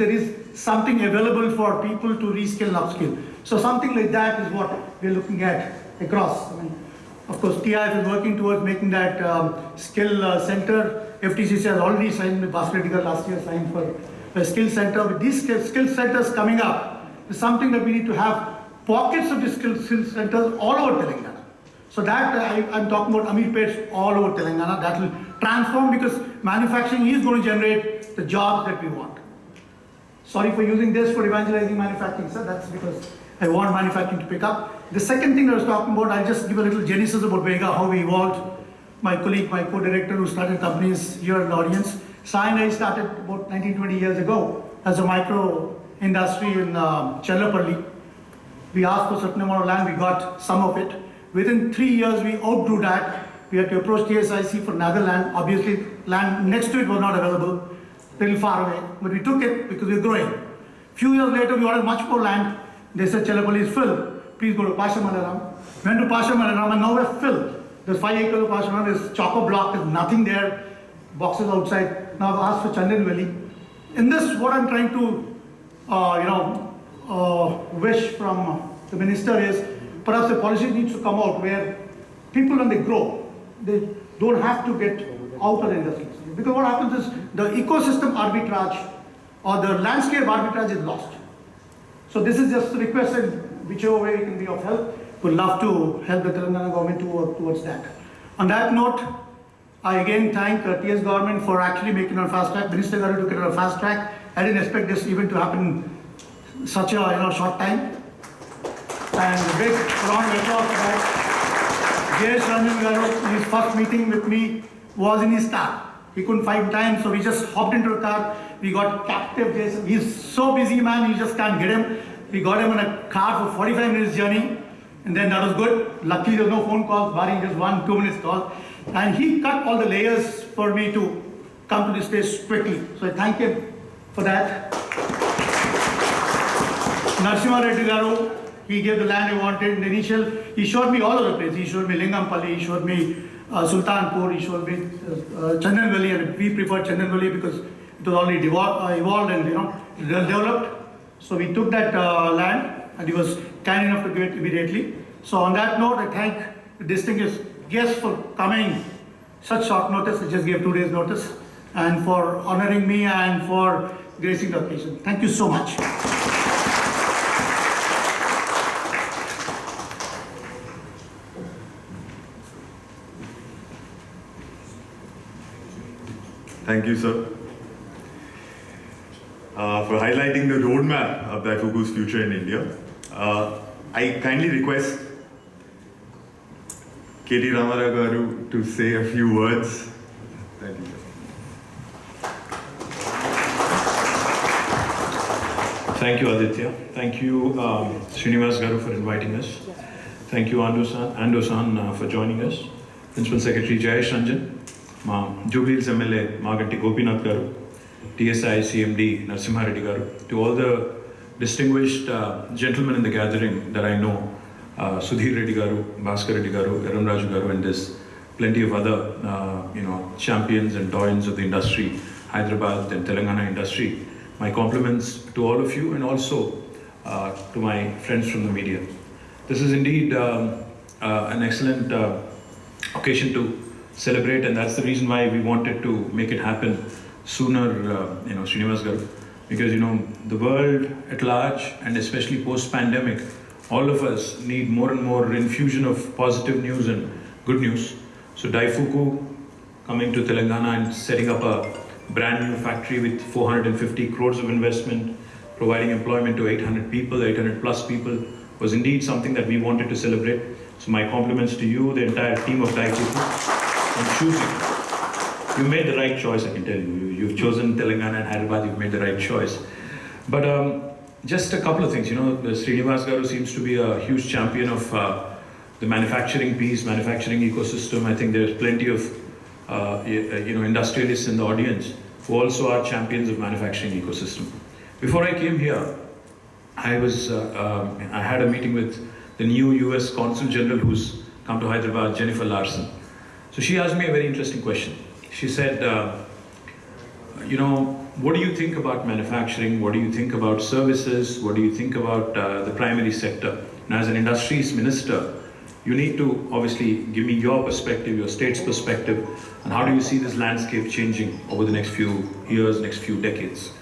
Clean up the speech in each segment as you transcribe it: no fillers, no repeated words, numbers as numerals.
there is something available for people to reskill and upskill. So something like that is what we're looking at across. I mean, of course, TIF is working towards making that skill center. FTCC has already signed with Bhaskar Reddy last year, signed for a skill center. With these skill centers coming up, is something that we need to have pockets of the skill centers all over Telangana. So that I'm talking about Ameerpet all over Telangana. That will transform because manufacturing is going to generate the jobs that we want. Sorry for using this for evangelizing manufacturing, sir. That's because I want manufacturing to pick up. The second thing I was talking about, I'll just give a little genesis about Vega, how we evolved. My colleague, my co-director who started companies here in the audience, Sai and I started about 19-20 years ago as a micro industry in Chellapalli. We asked for a certain amount of land, we got some of it. Within 3 years, we outgrew that. We had to approach TSIC for another land. Obviously, land next to it was not available, a little far away, but we took it because we were growing. Few years later, we ordered much more land. They said, Chellapalli is filled. Please go to Pashamalaram. Went to Pashamalaram and now we're filled. There's 5 acres of Pashamalaram, there's choco block, there's nothing there, boxes outside. Now I've asked for Chandan Valley. In this, what I'm trying to, wish from the minister is, perhaps the policy needs to come out where people when they grow, they don't have to get out of the industry. Because what happens is the ecosystem arbitrage or the landscape arbitrage is lost. So this is just a request and whichever way we can be of help, we'd love to help the Telangana government to work towards that. On that note, I again thank TS government for actually making it on fast track. Minister Garu took it on a fast track. I didn't expect this event to happen in such a short time. And a big round of applause for that. J.S. Ranjan Garu, his first meeting with me was in his car. He couldn't find time, so we just hopped into a car. We got captive Jason. He's so busy, man, you just can't get him. We got him in a car for 45 minutes journey, and then that was good. Luckily, there was no phone calls, barring just 1-2 minutes call. And he cut all the layers for me to come to this place quickly. So I thank him for that. Narasimha Reddy Garu, he gave the land I wanted in the initial. He showed me all over the place. He showed me Lingampalli, he showed me Sultanpur, he showed me Chandan Valley, and we preferred Chandan Valley because it was already evolved and developed. So we took that land and he was kind enough to give it immediately. So on that note, I thank the distinguished guests for coming such short notice. I just gave 2 days notice, and for honoring me and for gracing the occasion. Thank you so much. Thank you, sir, for highlighting the roadmap of Daifuku's future in India. I kindly request K.T. Ramarao Garu to say a few words. Thank you, sir. Thank you, Aditya. Thank you, Srinivas Garu, for inviting us. Thank you, Ando-san, for joining us. Principal Secretary Jayesh Ranjan, Jubilees MLA Maganti Gopinath Garu, TSI CMD Narasimha Reddy Garu, to all the distinguished gentlemen in the gathering that I know, Sudhir Reddy Garu, Bhaskar Reddy Garu, Eram Raju Garu, and there's plenty of other champions and doyens of the industry, Hyderabad and Telangana industry. My compliments to all of you and also to my friends from the media. This is indeed an excellent occasion to celebrate, and that's the reason why we wanted to make it happen sooner, Srinivas Garu, because the world at large and especially post-pandemic, all of us need more and more infusion of positive news and good news. So Daifuku coming to Telangana and setting up a brand new factory with 450 crores of investment, providing employment to 800 people, 800 plus people, was indeed something that we wanted to celebrate. So my compliments to you, the entire team of Daifuku, on choosing. You made the right choice, I can tell you. You've chosen Telangana and Hyderabad, you've made the right choice. But just a couple of things, Srinivas Garu seems to be a huge champion of the manufacturing piece, manufacturing ecosystem. I think there's plenty of industrialists in the audience who also are champions of manufacturing ecosystem. Before I came here, I had a meeting with the new US Consul General who's come to Hyderabad, Jennifer Larson. So she asked me a very interesting question. She said, what do you think about manufacturing? What do you think about services? What do you think about the primary sector? And as an industries minister, you need to obviously give me your perspective, your state's perspective, and how do you see this landscape changing over the next few years, next few decades?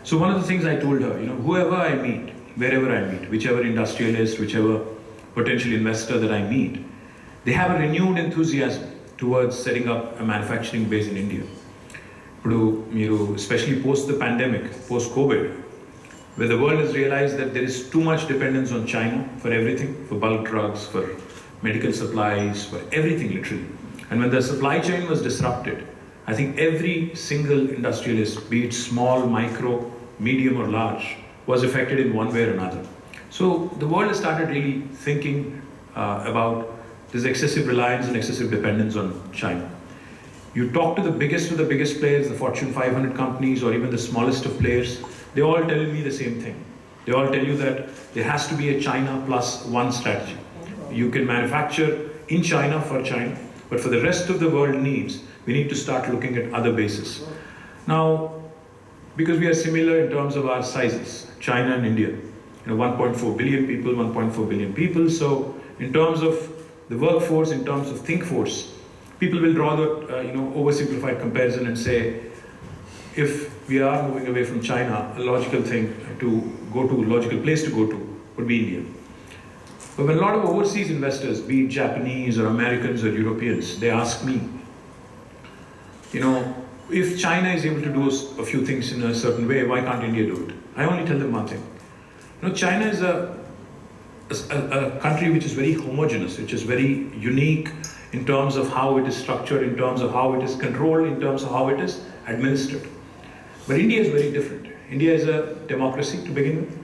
So one of the things I told her, whoever I meet, wherever I meet, whichever industrialist, whichever potential investor that I meet, they have a renewed enthusiasm towards setting up a manufacturing base in India. Especially post the pandemic, post COVID, where the world has realized that there is too much dependence on China for everything, for bulk drugs, for medical supplies, for everything literally. And when the supply chain was disrupted, I think every single industrialist, be it small, micro, medium or large, was affected in one way or another. So the world has started really thinking about this excessive reliance and excessive dependence on China. You talk to the biggest of the biggest players, the Fortune 500 companies, or even the smallest of players, they all tell me the same thing. They all tell you that there has to be a China plus one strategy. You can manufacture in China for China, but for the rest of the world needs, we need to start looking at other bases. Now, because we are similar in terms of our sizes, China and India, 1.4 billion people, 1.4 billion people. So in terms of the workforce, in terms of think force, people will draw the oversimplified comparison and say, if we are moving away from China, a logical thing to go to, logical place to go to would be India. But when a lot of overseas investors, be it Japanese or Americans or Europeans, they ask me, if China is able to do a few things in a certain way, why can't India do it? I only tell them one thing. China is a country which is very homogeneous, which is very unique in terms of how it is structured, in terms of how it is controlled, in terms of how it is administered. But India is very different. India is a democracy to begin with.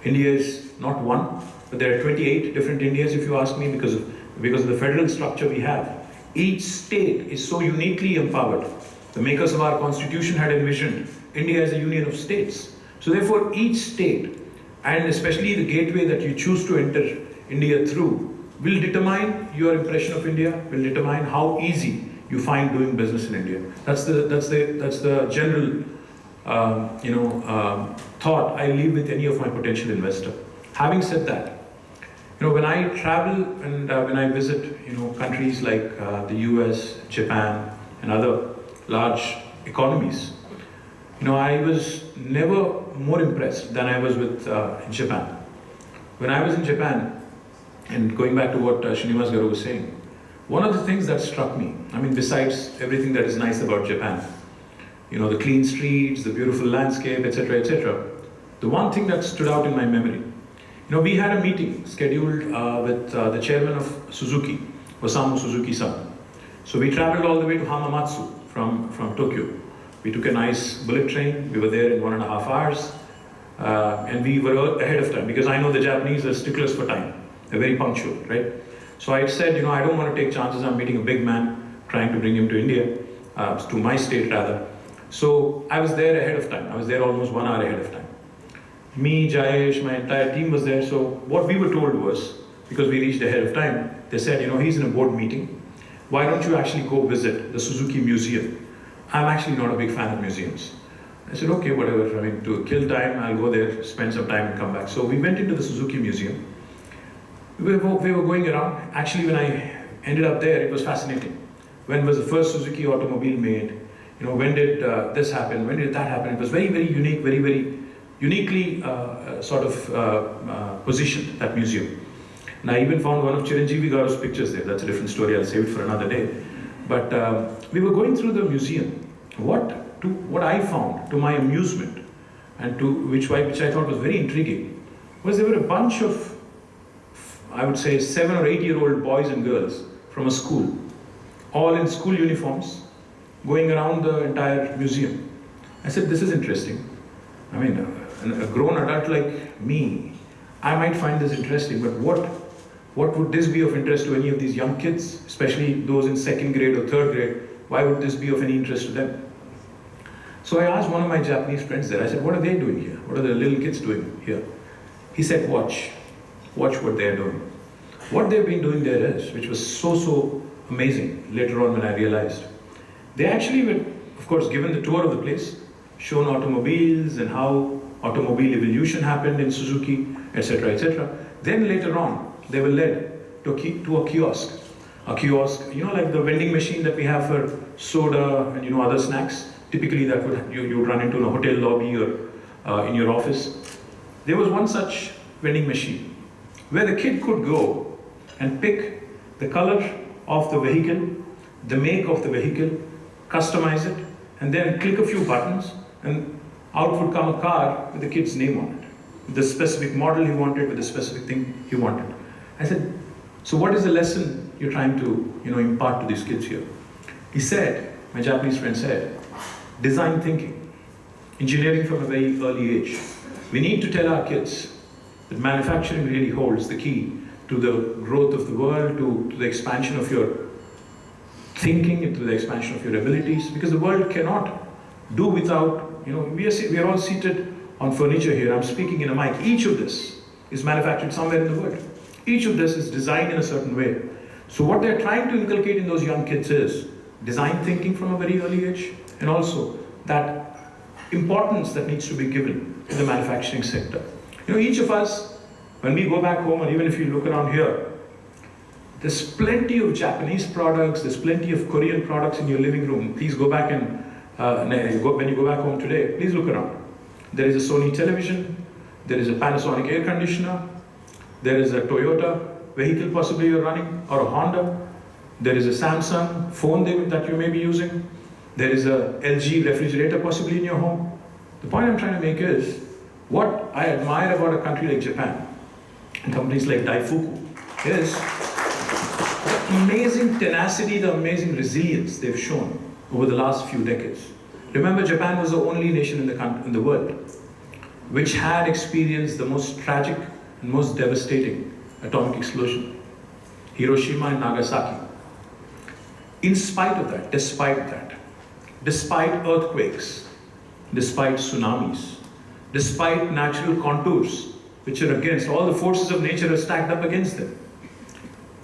India is not one, but there are 28 different Indias, if you ask me, because of the federal structure we have. Each state is so uniquely empowered. The makers of our constitution had envisioned India as a union of states. So therefore, each state, and especially the gateway that you choose to enter India through, will determine your impression of India, will determine how easy you find doing business in India. That's the general thought I leave with any of my potential investor. Having said that, when I travel and when I visit countries like the US, Japan, and other large economies, I was never more impressed than I was with in Japan. When I was in Japan, and going back to what Srinivas Garu was saying, one of the things that struck me, besides everything that is nice about Japan, the clean streets, the beautiful landscape, etc., etc., the one thing that stood out in my memory, we had a meeting scheduled with the chairman of Suzuki, Osamu Suzuki-san. So we traveled all the way to Hamamatsu from Tokyo. We took a nice bullet train. We were there in 1.5 hours. And we were ahead of time, because I know the Japanese are sticklers for time. They're very punctual, right? So I said, I don't want to take chances. I'm meeting a big man, trying to bring him to India, to my state rather. So I was there ahead of time. I was there almost 1 hour ahead of time. Me, Jayesh, my entire team was there. So what we were told was, because we reached ahead of time, they said, he's in a board meeting. Why don't you actually go visit the Suzuki Museum? I'm actually not a big fan of museums. I said, okay, whatever. To kill time, I'll go there, spend some time and come back. So we went into the Suzuki Museum. We were going around. Actually, when I ended up there, it was fascinating. When was the first Suzuki automobile made? When did this happen? When did that happen? It was very, very unique, very, very uniquely positioned, that museum. And I even found one of Chiranjeevi Garu's pictures there. That's a different story. I'll save it for another day. But we were going through the museum. What I found, to my amusement, and which I thought was very intriguing, was there were a bunch of, I would say, 7 or 8-year-old boys and girls from a school, all in school uniforms, going around the entire museum. I said, this is interesting. A grown adult like me, I might find this interesting, but what would this be of interest to any of these young kids, especially those in 2nd grade or 3rd grade? Why would this be of any interest to them? So I asked one of my Japanese friends there, I said, what are they doing here? What are the little kids doing here? He said, watch what they're doing. What they've been doing there is, which was so amazing later on when I realized, they actually were, of course, given the tour of the place, shown automobiles and how automobile evolution happened in Suzuki, etc., etc. Then later on, they were led to a kiosk. A kiosk, like the vending machine that we have for soda and other snacks. Typically, that you would run into in a hotel lobby or in your office. There was one such vending machine where the kid could go and pick the color of the vehicle, the make of the vehicle, customize it, and then click a few buttons, and out would come a car with the kid's name on it, the specific model he wanted, with the specific thing he wanted. I said, so what is the lesson you're trying to impart to these kids here? He said, my Japanese friend said, design thinking, engineering from a very early age. We need to tell our kids that manufacturing really holds the key to the growth of the world, to the expansion of your thinking, to the expansion of your abilities, because the world cannot do without, we are all seated on furniture here. I'm speaking in a mic. Each of this is manufactured somewhere in the world. Each of this is designed in a certain way. So what they're trying to inculcate in those young kids is design thinking from a very early age, and also that importance that needs to be given to the manufacturing sector. Each of us, when we go back home, or even if you look around here, there's plenty of Japanese products, there's plenty of Korean products in your living room. Please go back and, when you go back home today, please look around. There is a Sony television, there is a Panasonic air conditioner, there is a Toyota vehicle possibly you're running, or a Honda. There is a Samsung phone that you may be using. There is a LG refrigerator possibly in your home. The point I'm trying to make is, what I admire about a country like Japan and companies like Daifuku is the amazing tenacity, the amazing resilience they've shown over the last few decades. Remember, Japan was the only nation in the world which had experienced the most tragic and most devastating atomic explosion, Hiroshima and Nagasaki. In spite of that, despite earthquakes, despite tsunamis, despite natural contours which are against, all the forces of nature are stacked up against them.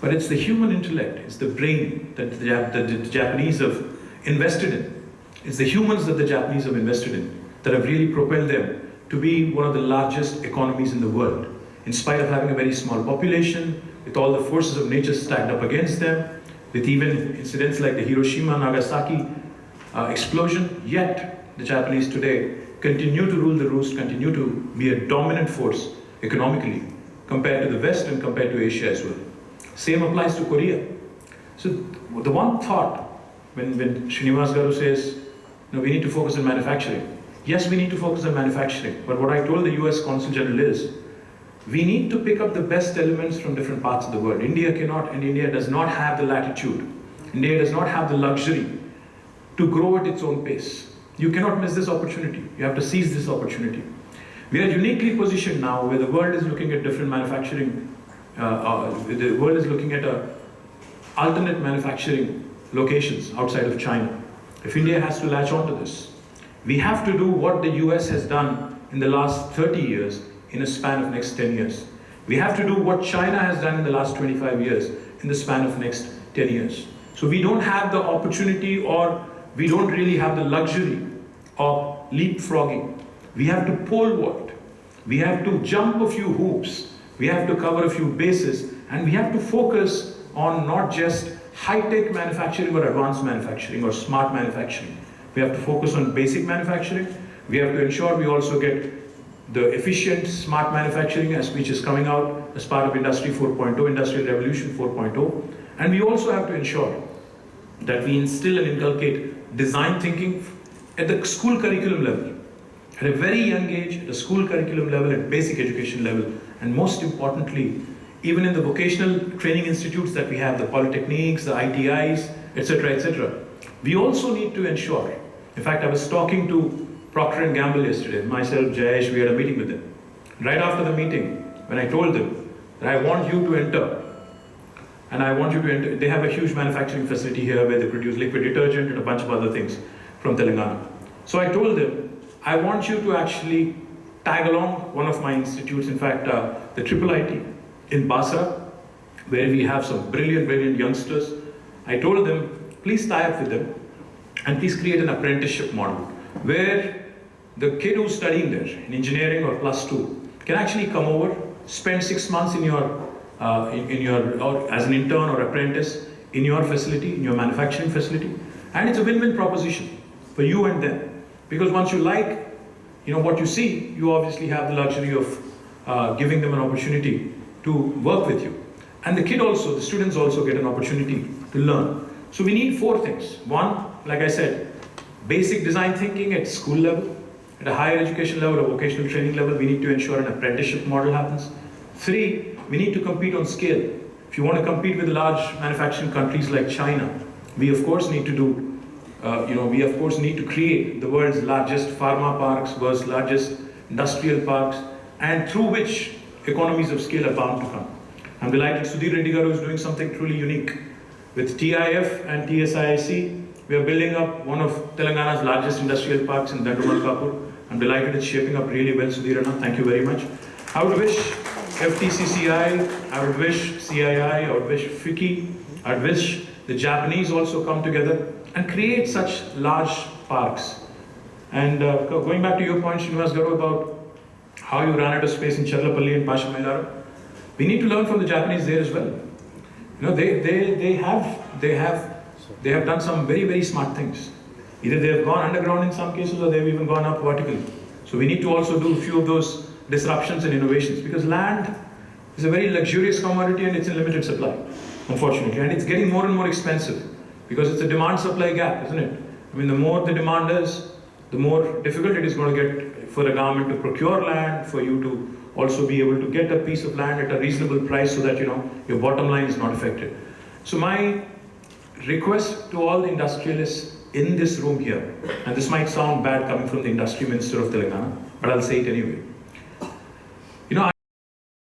But it's the human intellect, it's the brain that the Japanese have invested in. It's the humans that the Japanese have invested in that have really propelled them to be one of the largest economies in the world. In spite of having a very small population, with all the forces of nature stacked up against them, with even incidents like the Hiroshima, Nagasaki explosion, yet the Japanese today continue to rule the roost, continue to be a dominant force economically compared to the West and compared to Asia as well. Same applies to Korea. So the one thought when Srinivas Garu says, we need to focus on manufacturing. Yes, we need to focus on manufacturing, but what I told the US Consul General is, we need to pick up the best elements from different parts of the world. India cannot, and India does not have the latitude. India does not have the luxury to grow at its own pace. You cannot miss this opportunity. You have to seize this opportunity. We are uniquely positioned now where the world is looking at different manufacturing, the world is looking at alternate manufacturing locations outside of China. If India has to latch onto this, we have to do what the US has done in the last 30 years in a span of next 10 years. We have to do what China has done in the last 25 years in the span of next 10 years. So we don't have the opportunity, or we don't really have the luxury of leapfrogging. We have to pole vault. We have to jump a few hoops. We have to cover a few bases, and we have to focus on not just high-tech manufacturing or advanced manufacturing or smart manufacturing. We have to focus on basic manufacturing. We have to ensure we also get the efficient smart manufacturing which is coming out as part of Industry 4.0, Industrial Revolution 4.0. And we also have to ensure that we instill and inculcate design thinking at the school curriculum level, at a very young age, at the school curriculum level, at basic education level, and most importantly, even in the vocational training institutes that we have, the polytechniques, the ITIs, etc., etc. We also need to ensure, in fact, I was talking to Procter & Gamble yesterday, myself, Jayesh, we had a meeting with them. Right after the meeting, when I told them that I want you to enter, and I want you to enter, they have a huge manufacturing facility here where they produce liquid detergent and a bunch of other things from Telangana. So I told them, I want you to actually tag along one of my institutes, in fact, the IIIT in Basra, where we have some brilliant, brilliant youngsters. I told them, please tie up with them and please create an apprenticeship model where the kid who's studying there in engineering or +2 can actually come over, spend 6 months in your, or as an intern or apprentice in your facility, in your manufacturing facility, and it's a win-win proposition for you and them. Because once you like, what you see, you obviously have the luxury of giving them an opportunity to work with you. And the kid also, the students also get an opportunity to learn. So we need 4 things. 1, like I said, basic design thinking at school level. At a higher education level or vocational training level, we need to ensure an apprenticeship model happens. 3, we need to compete on scale. If you want to compete with large manufacturing countries like China, we of course need to do, we of course need to create the world's largest pharma parks, world's largest industrial parks, and through which economies of scale are bound to come. I'm delighted Sudhir Reddy Garu is doing something truly unique. With TIF and TSIIC, we are building up one of Telangana's largest industrial parks in Daifuku. I'm delighted it's shaping up really well, Sudhir Anna. Thank you very much. I would wish FTCCI, I would wish CII, I would wish FICI, I would wish the Japanese also come together and create such large parks. And going back to your point, Srinivas Garu, about how you ran out of space in Cherlapalli and Pashamailara, we need to learn from the Japanese there as well. They have done some very, very smart things. Either they have gone underground in some cases or they've even gone up vertically. So we need to also do a few of those disruptions and innovations, because land is a very luxurious commodity and it's in limited supply, unfortunately. And it's getting more and more expensive because it's a demand-supply gap, isn't it? I mean, the more the demand is, the more difficult it is going to get for a government to procure land, for you to also be able to get a piece of land at a reasonable price so that, your bottom line is not affected. So my request to all the industrialists in this room here, and this might sound bad coming from the Industry Minister of Telangana, but I'll say it anyway.